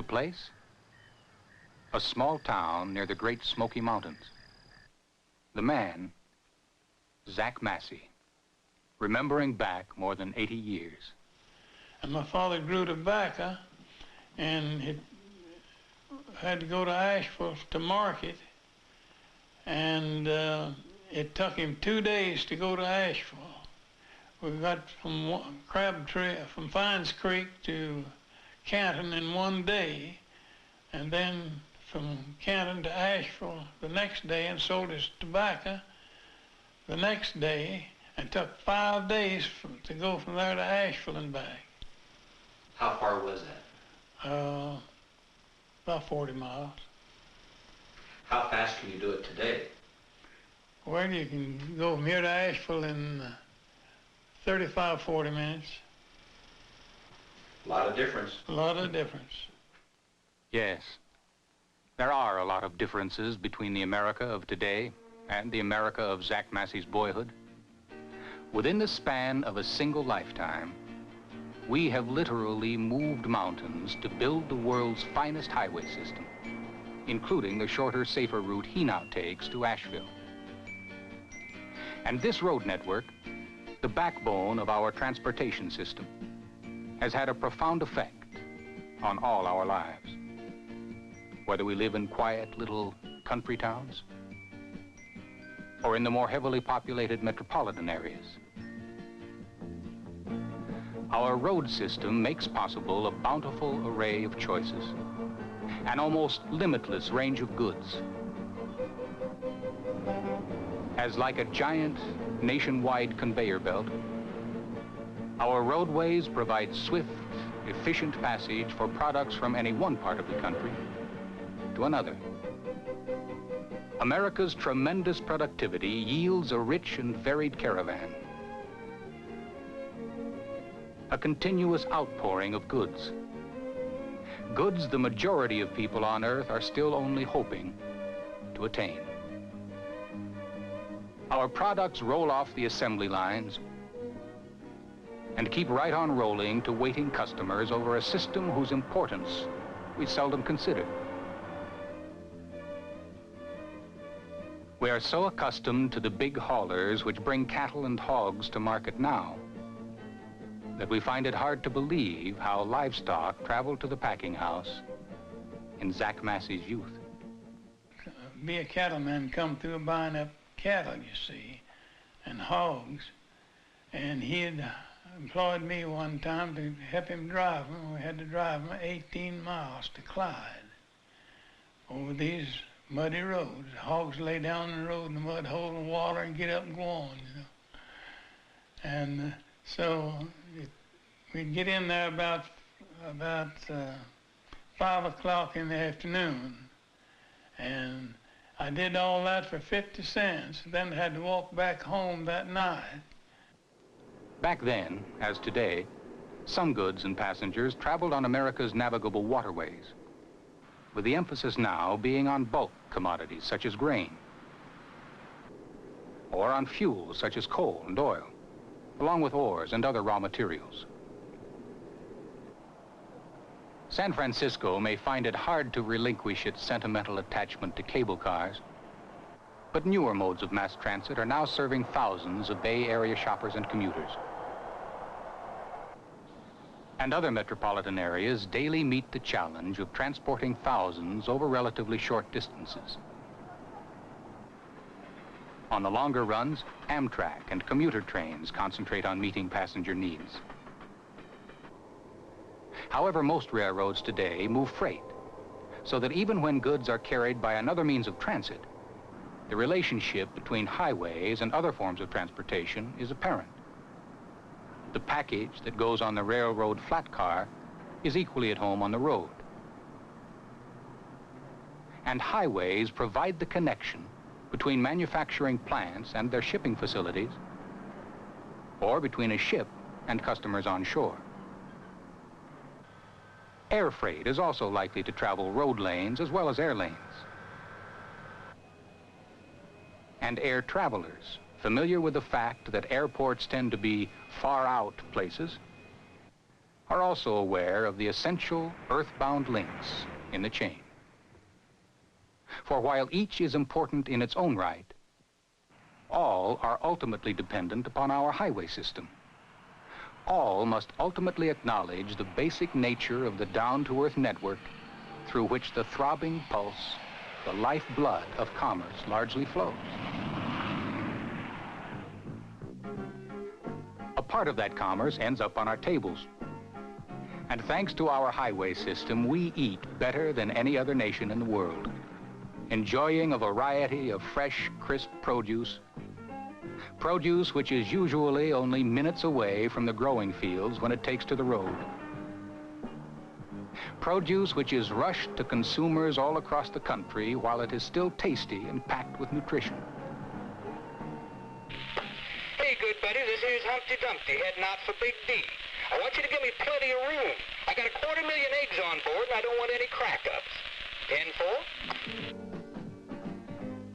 the place? A small town near the Great Smoky Mountains. The man, Zach Massey, remembering back more than 80 years. And my father grew tobacco, and he had to go to Asheville to market, and it took him 2 days to go to Asheville. We got from Crabtree, from Fines Creek to Canton in 1 day, and then from Canton to Asheville the next day, and sold his tobacco the next day, and took 5 days to go from there to Asheville and back. How far was that? About 40 miles. How fast can you do it today? Well, you can go from here to Asheville in 35, 40 minutes. A lot of difference. A lot of difference. Yes, there are a lot of differences between the America of today and the America of Zach Massey's boyhood. Within the span of a single lifetime, we have literally moved mountains to build the world's finest highway system, including the shorter, safer route he now takes to Asheville. And this road network, the backbone of our transportation system, has had a profound effect on all our lives. Whether we live in quiet little country towns or in the more heavily populated metropolitan areas. Our road system makes possible a bountiful array of choices, an almost limitless range of goods. As like a giant nationwide conveyor belt, our roadways provide swift, efficient passage for products from any one part of the country to another. America's tremendous productivity yields a rich and varied caravan, a continuous outpouring of goods. Goods the majority of people on Earth are still only hoping to attain. Our products roll off the assembly lines and keep right on rolling to waiting customers over a system whose importance we seldom consider. We are so accustomed to the big haulers which bring cattle and hogs to market now that we find it hard to believe how livestock traveled to the packing house in Zach Massey's youth. Be a cattleman come through buying up cattle, you see, and hogs, and he had employed me one time to help him drive them. We had to drive them 18 miles to Clyde over these muddy roads. Hogs lay down in the road in the mud hole and water and get up and go on, you know. And so we'd get in there about 5 o'clock in the afternoon, and I did all that for 50 cents, then had to walk back home that night. Back then, as today, some goods and passengers traveled on America's navigable waterways, with the emphasis now being on bulk commodities such as grain, or on fuels such as coal and oil, along with ores and other raw materials. San Francisco may find it hard to relinquish its sentimental attachment to cable cars, but newer modes of mass transit are now serving thousands of Bay Area shoppers and commuters. And other metropolitan areas daily meet the challenge of transporting thousands over relatively short distances. On the longer runs, Amtrak and commuter trains concentrate on meeting passenger needs. However, most railroads today move freight, so that even when goods are carried by another means of transit, the relationship between highways and other forms of transportation is apparent. The package that goes on the railroad flat car is equally at home on the road. And highways provide the connection between manufacturing plants and their shipping facilities, or between a ship and customers on shore. Air freight is also likely to travel road lanes as well as air lanes. And air travelers, familiar with the fact that airports tend to be far out places, are also aware of the essential earthbound links in the chain. For while each is important in its own right, all are ultimately dependent upon our highway system. All must ultimately acknowledge the basic nature of the down-to-earth network through which the throbbing pulse, the lifeblood of commerce, largely flows. A part of that commerce ends up on our tables. And thanks to our highway system, we eat better than any other nation in the world, enjoying a variety of fresh, crisp produce which is usually only minutes away from the growing fields when it takes to the road. Produce which is rushed to consumers all across the country while it is still tasty and packed with nutrition. Hey, good buddy, this here's Humpty Dumpty heading out for Big D. I want you to give me plenty of room. I got 250,000 eggs on board, and I don't want any crack-ups. 10-4?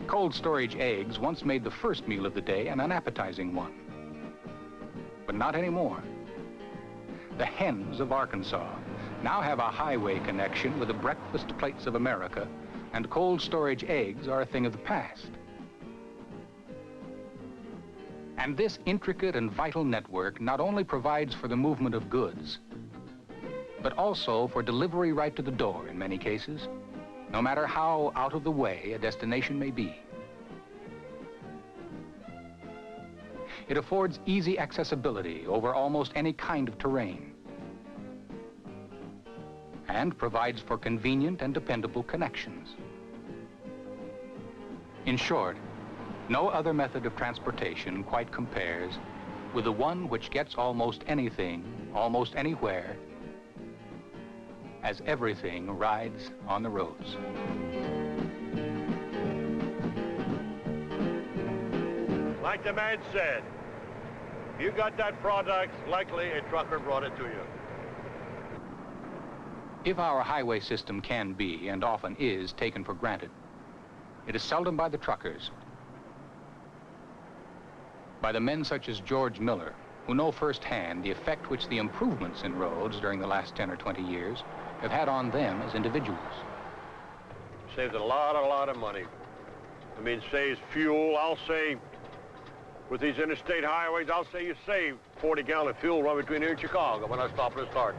Cold storage eggs once made the first meal of the day an unappetizing one. But not anymore. The hens of Arkansas now have a highway connection with the breakfast plates of America, and cold storage eggs are a thing of the past. And this intricate and vital network not only provides for the movement of goods, but also for delivery right to the door in many cases, no matter how out of the way a destination may be. It affords easy accessibility over almost any kind of terrain, and provides for convenient and dependable connections. In short, no other method of transportation quite compares with the one which gets almost anything, almost anywhere, as everything rides on the roads. Like the man said, if you got that product, likely a trucker brought it to you. If our highway system can be, and often is, taken for granted, it is seldom by the truckers, by the men such as George Miller, who know firsthand the effect which the improvements in roads during the last 10 or 20 years have had on them as individuals. Saves a lot of money. I mean, saves fuel. I'll say, with these interstate highways, I'll say you save 40 gallons of fuel right between here and Chicago when I stop and start.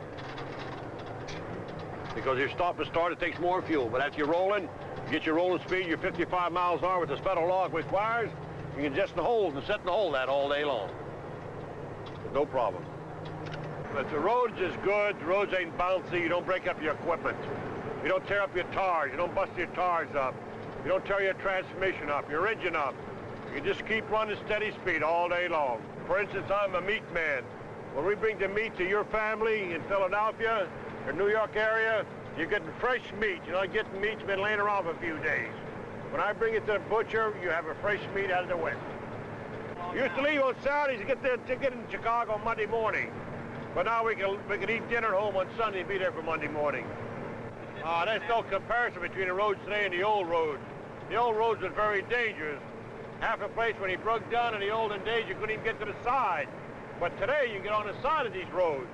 Because you stop and start, it takes more fuel. But after you're rolling, you get your rolling speed, you're 55 miles an hour with the federal law requires, you can just hold and set and hold that all day long. No problem. But the roads is good, the roads ain't bouncy, you don't break up your equipment. You don't tear up your tires, you don't bust your tires up. You don't tear your transmission up, your engine up. You just keep running steady speed all day long. For instance, I'm a meat man. When we bring the meat to your family in Philadelphia or New York area, you're getting fresh meat. You're not getting meat that's been laying around for a few days. When I bring it to the butcher, you have a fresh meat out of the wet. You used to leave on Saturdays to get the ticket in Chicago on Monday morning. But now we can eat dinner at home on Sunday and be there for Monday morning. There's no comparison between the roads today and the old roads. The old roads were very dangerous. Half a place when he broke down in the olden days, you couldn't even get to the side. But today, you can get on the side of these roads.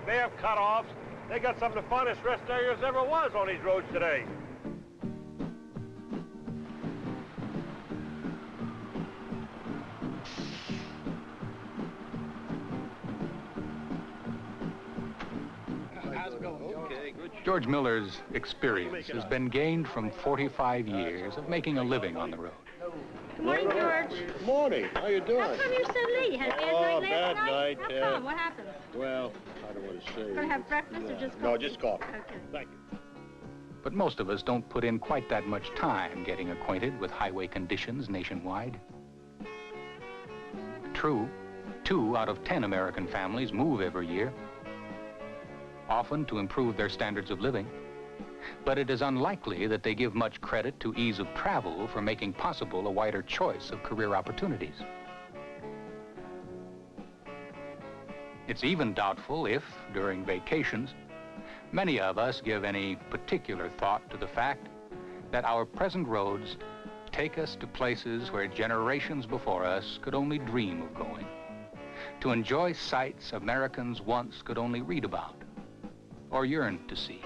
They have cutoffs. They got some of the finest rest areas ever was on these roads today. George Miller's experience has been gained from 45 years of making a living on the road. Good morning, George. Good morning. How you doing? How come you're so late? You had a bad night last bad night. How come? What happened? Well, I don't want to say. Gonna have breakfast or just coffee? No, just coffee. Okay. Thank you. But most of us don't put in quite that much time getting acquainted with highway conditions nationwide. True, 2 out of 10 American families move every year, often to improve their standards of living. But it is unlikely that they give much credit to ease of travel for making possible a wider choice of career opportunities. It's even doubtful if, during vacations, many of us give any particular thought to the fact that our present roads take us to places where generations before us could only dream of going, to enjoy sights Americans once could only read about. or yearn to see.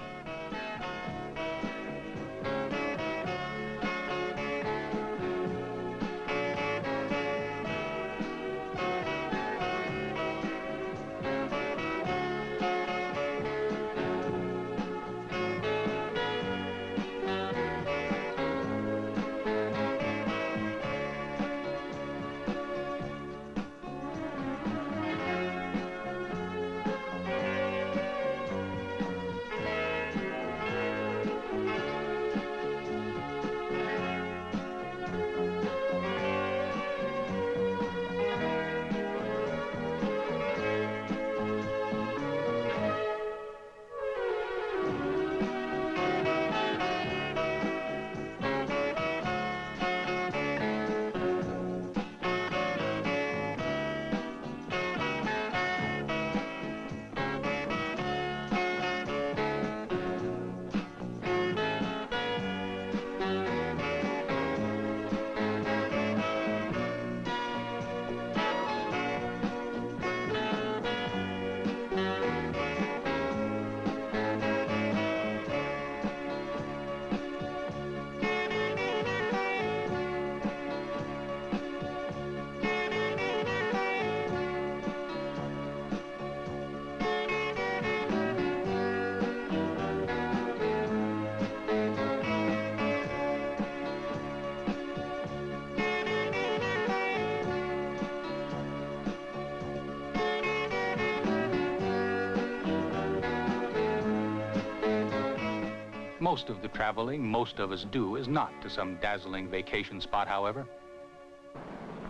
Most of the traveling most of us do is not to some dazzling vacation spot, however.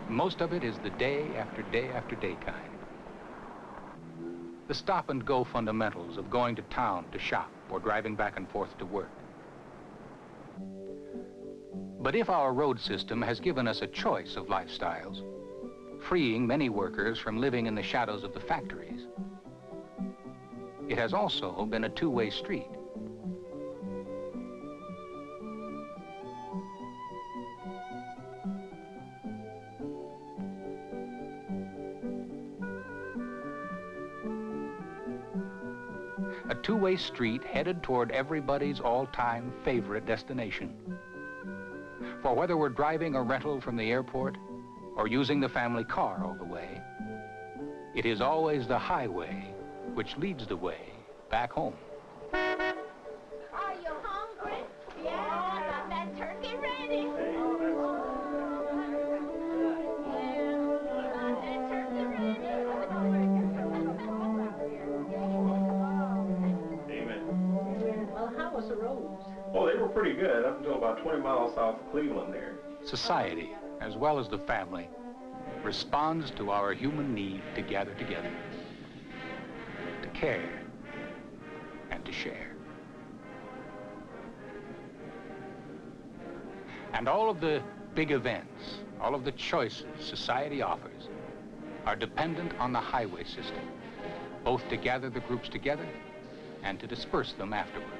Most of it is the day after day after day kind. The stop-and-go fundamentals of going to town to shop or driving back and forth to work. But if our road system has given us a choice of lifestyles, freeing many workers from living in the shadows of the factories, it has also been a two-way street. A two-way street headed toward everybody's all-time favorite destination. For whether we're driving a rental from the airport or using the family car all the way, it is always the highway which leads the way back home. Are you hungry? Yeah, I got that turkey ready. Oh, they were pretty good up until about 20 miles south of Cleveland there. Society, as well as the family, responds to our human need to gather together, to care, and to share. And all of the big events, all of the choices society offers, are dependent on the highway system, both to gather the groups together and to disperse them afterward.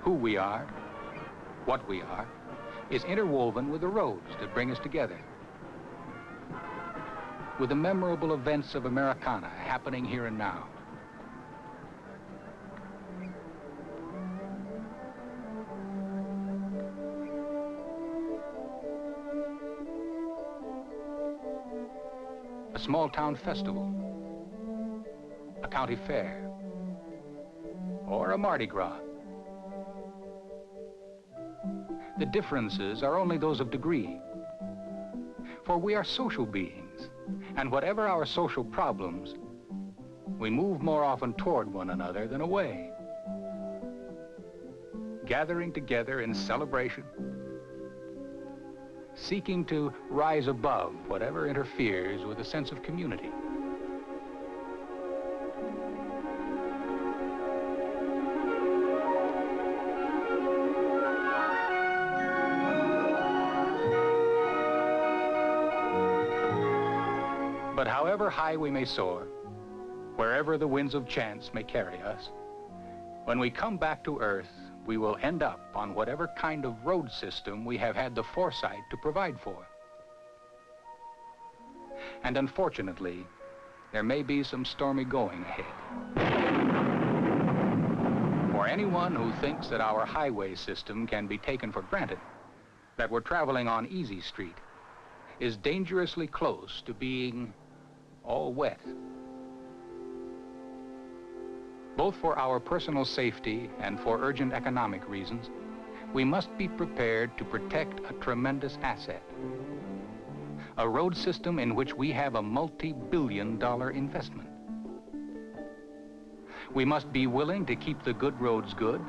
Who we are, what we are, is interwoven with the roads that bring us together, with the memorable events of Americana happening here and now. A small-town festival, a county fair, or a Mardi Gras. The differences are only those of degree. For we are social beings, and whatever our social problems, we move more often toward one another than away. Gathering together in celebration, seeking to rise above whatever interferes with a sense of community. But however high we may soar, wherever the winds of chance may carry us, when we come back to Earth, we will end up on whatever kind of road system we have had the foresight to provide for. And unfortunately, there may be some stormy going ahead. For anyone who thinks that our highway system can be taken for granted, that we're traveling on Easy Street, is dangerously close to being all wet. Both for our personal safety and for urgent economic reasons, we must be prepared to protect a tremendous asset. A road system in which we have a multi-billion-dollar investment. We must be willing to keep the good roads good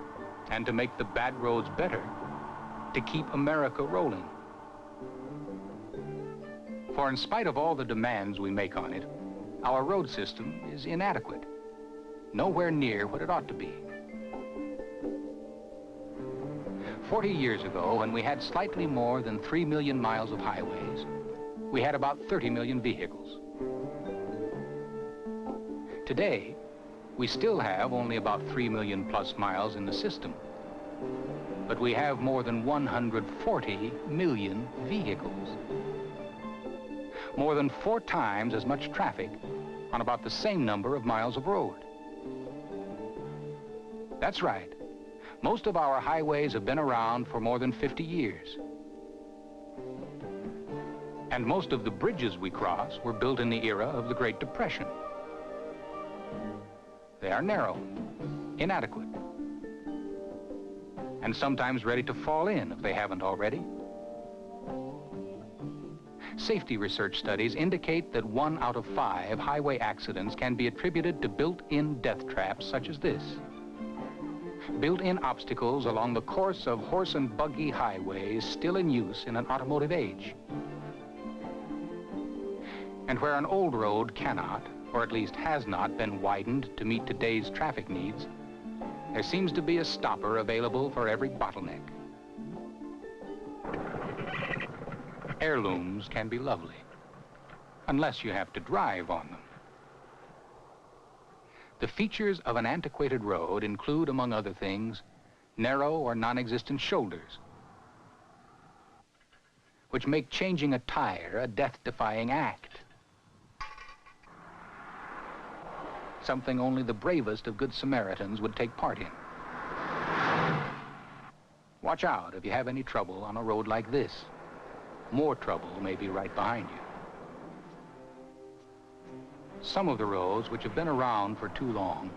and to make the bad roads better, to keep America rolling. For in spite of all the demands we make on it, our road system is inadequate, nowhere near what it ought to be. 40 years ago, when we had slightly more than 3 million miles of highways, we had about 30 million vehicles. Today, we still have only about 3 million plus miles in the system, but we have more than 140 million vehicles. More than 4 times as much traffic on about the same number of miles of road. That's right. Most of our highways have been around for more than 50 years. And most of the bridges we cross were built in the era of the Great Depression. They are narrow, inadequate, and sometimes ready to fall in if they haven't already. Safety research studies indicate that 1 out of 5 highway accidents can be attributed to built-in death traps such as this. Built-in obstacles along the course of horse and buggy highways still in use in an automotive age. And where an old road cannot, or at least has not, been widened to meet today's traffic needs, there seems to be a stopper available for every bottleneck. Heirlooms can be lovely, unless you have to drive on them. The features of an antiquated road include, among other things, narrow or non-existent shoulders, which make changing a tire a death-defying act. Something only the bravest of Good Samaritans would take part in. Watch out if you have any trouble on a road like this. More trouble may be right behind you. Some of the roads, which have been around for too long,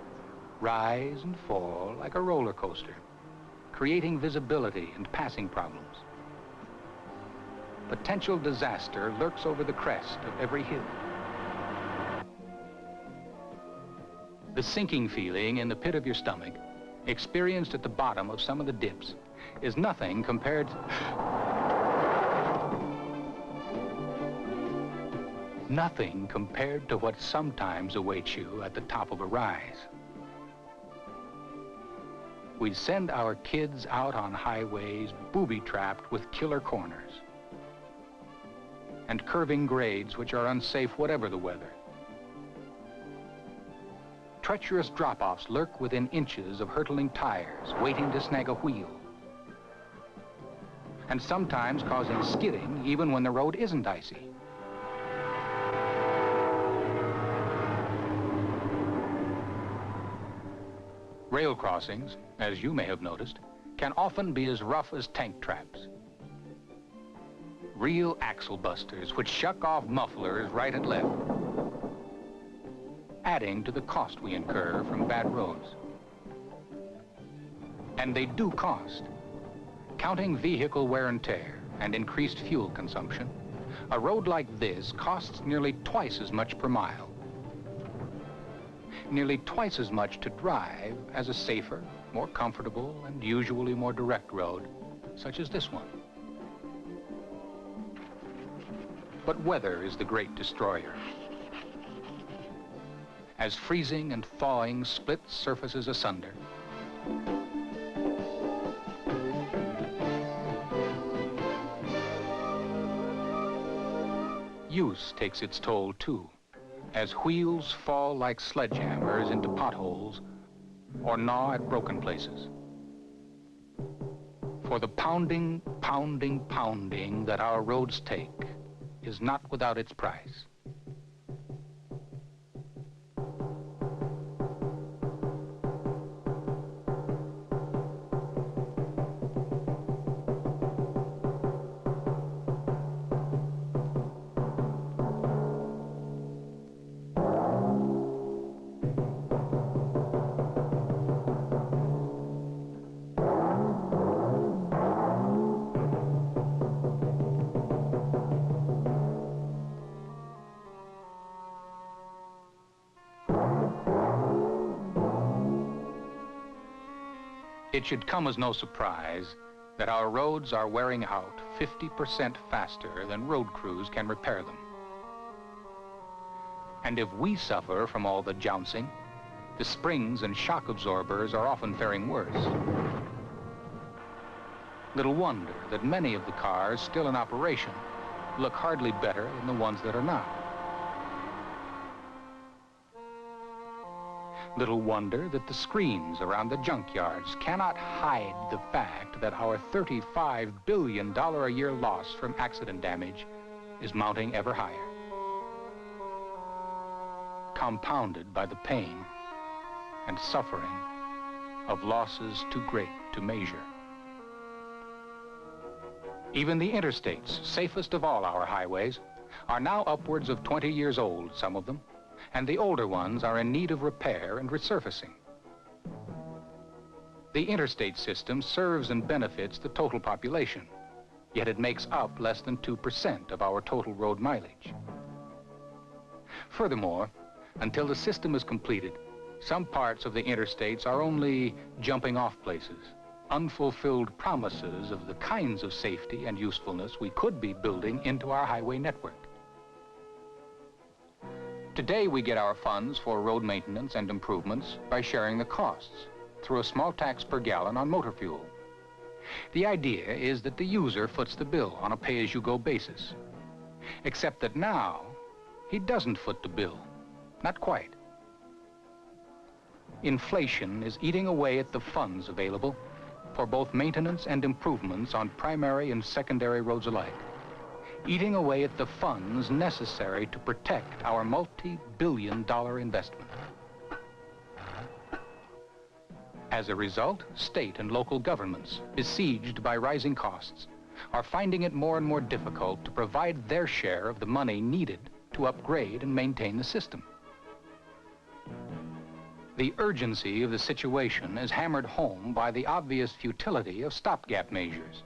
rise and fall like a roller coaster, creating visibility and passing problems. Potential disaster lurks over the crest of every hill. The sinking feeling in the pit of your stomach, experienced at the bottom of some of the dips, is nothing compared to... nothing compared to what sometimes awaits you at the top of a rise. We send our kids out on highways booby-trapped with killer corners and curving grades which are unsafe whatever the weather. Treacherous drop-offs lurk within inches of hurtling tires, waiting to snag a wheel, and sometimes causing skidding even when the road isn't icy. Rail crossings, as you may have noticed, can often be as rough as tank traps. Real axle busters which shuck off mufflers right and left, adding to the cost we incur from bad roads. And they do cost. Counting vehicle wear and tear and increased fuel consumption, a road like this costs nearly twice as much per mile. Nearly twice as much to drive as a safer, more comfortable, and usually more direct road, such as this one. But weather is the great destroyer. As freezing and thawing split surfaces asunder, use takes its toll too. as wheels fall like sledgehammers into potholes or gnaw at broken places. For the pounding, pounding, pounding that our roads take is not without its price. It should come as no surprise that our roads are wearing out 50% faster than road crews can repair them. And if we suffer from all the jouncing, the springs and shock absorbers are often faring worse. Little wonder that many of the cars still in operation look hardly better than the ones that are not. Little wonder that the screens around the junkyards cannot hide the fact that our $35 billion a year loss from accident damage is mounting ever higher, compounded by the pain and suffering of losses too great to measure. Even the interstates, safest of all our highways, are now upwards of 20 years old, some of them, and the older ones are in need of repair and resurfacing. The interstate system serves and benefits the total population, yet it makes up less than 2% of our total road mileage. Furthermore, until the system is completed, some parts of the interstates are only jumping off places, unfulfilled promises of the kinds of safety and usefulness we could be building into our highway network. Today, we get our funds for road maintenance and improvements by sharing the costs through a small tax per gallon on motor fuel. The idea is that the user foots the bill on a pay-as-you-go basis, except that now he doesn't foot the bill, not quite. Inflation is eating away at the funds available for both maintenance and improvements on primary and secondary roads alike, eating away at the funds necessary to protect our multi-billion-dollar investment. As a result, state and local governments, besieged by rising costs, are finding it more and more difficult to provide their share of the money needed to upgrade and maintain the system. The urgency of the situation is hammered home by the obvious futility of stopgap measures.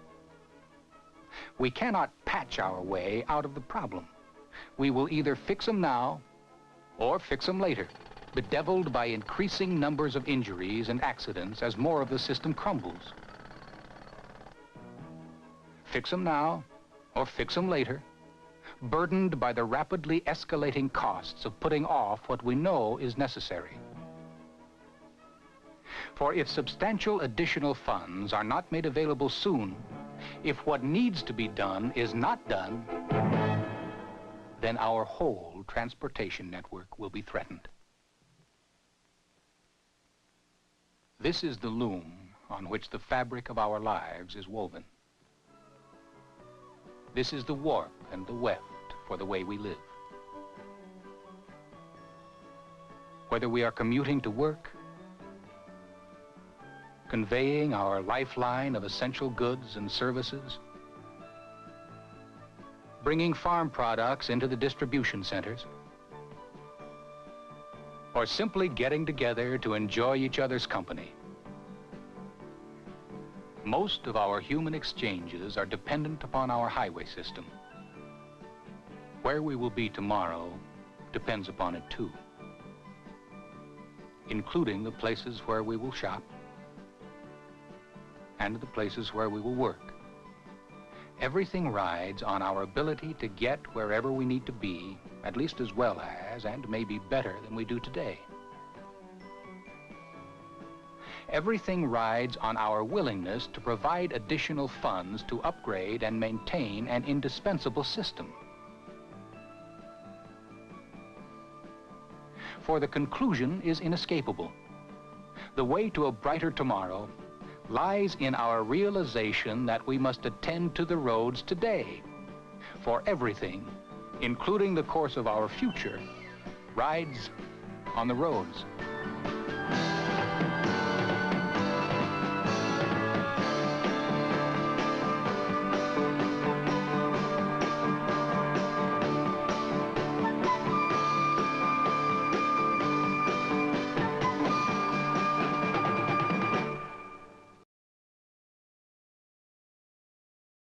We cannot patch our way out of the problem. We will either fix them now or fix them later, bedeviled by increasing numbers of injuries and accidents as more of the system crumbles. Fix them now or fix them later, burdened by the rapidly escalating costs of putting off what we know is necessary. For if substantial additional funds are not made available soon, if what needs to be done is not done, then our whole transportation network will be threatened. This is the loom on which the fabric of our lives is woven. This is the warp and the weft for the way we live. Whether we are commuting to work, conveying our lifeline of essential goods and services, bringing farm products into the distribution centers, or simply getting together to enjoy each other's company. Most of our human exchanges are dependent upon our highway system. Where we will be tomorrow depends upon it too, including the places where we will shop and the places where we will work. Everything rides on our ability to get wherever we need to be, at least as well as, and maybe better than we do today. Everything rides on our willingness to provide additional funds to upgrade and maintain an indispensable system. for the conclusion is inescapable. The way to a brighter tomorrow lies in our realization that we must attend to the roads today. For everything, including the course of our future, rides on the roads.